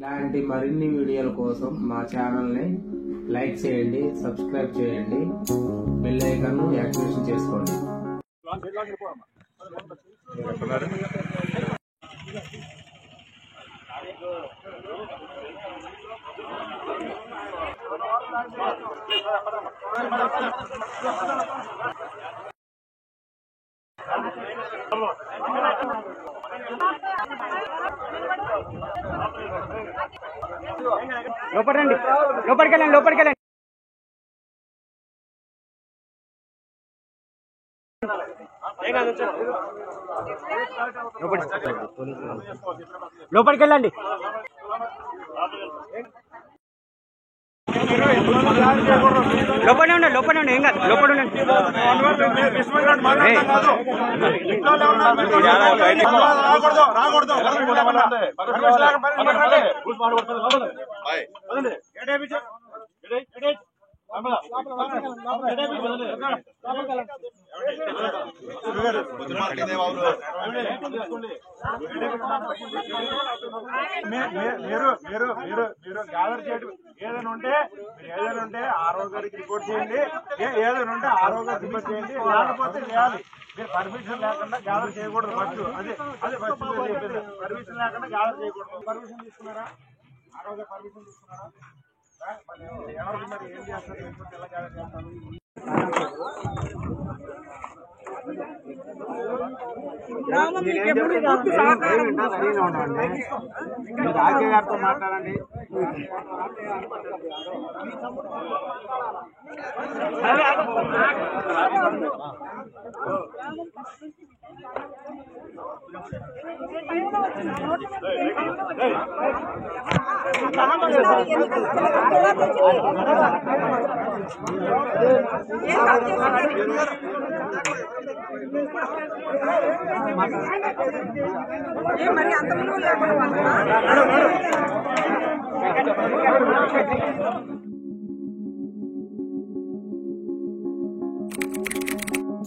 ఇలాంటి మరిన్ని వీడియోల కోసం మా ఛానల్ని లైక్ చేయండి, సబ్స్క్రైబ్ చేయండి, బెల్ ఐకాన్ యాక్టివేషన్ చేసుకోండి. లోపడండి, లోపలికెళ్ళండి, లోపలికెళ్ళండి. లోపలికెళ్ళండి. లోపలే ఉండండి, లోపలే ఉండండి, ఏం కాదు, లోపల ఉండండి. మీరు గ్యాదర్ చేయడం ఏదైనా ఉంటే ఆర్ఓ గారికి రిపోర్ట్ చేయండి. ఏదైనా ఉంటే ఆర్ఓ గారికి రిపోర్ట్ చేయండి. లేకపోతే చేయాలి. మీరు పర్మిషన్ లేకుండా గ్యాదర్ చేయకూడదు. ఫస్ట్ అదే ఫస్ట్ చెప్పింది. పర్మిషన్ లేకుండా గ్యాదర్ చేయకూడదు. పర్మిషన్ తీసుకున్నారా? ఆర్ఓ గారు పర్మిషన్ తీసుకున్నారా? ఎవరికి మరి ఏం చేస్తారు? ఎలా గ్యాదర్ చేస్తారు? రాజకీయ గారితో మాట్లాడండి. మరి అంత విలువ లేకుండా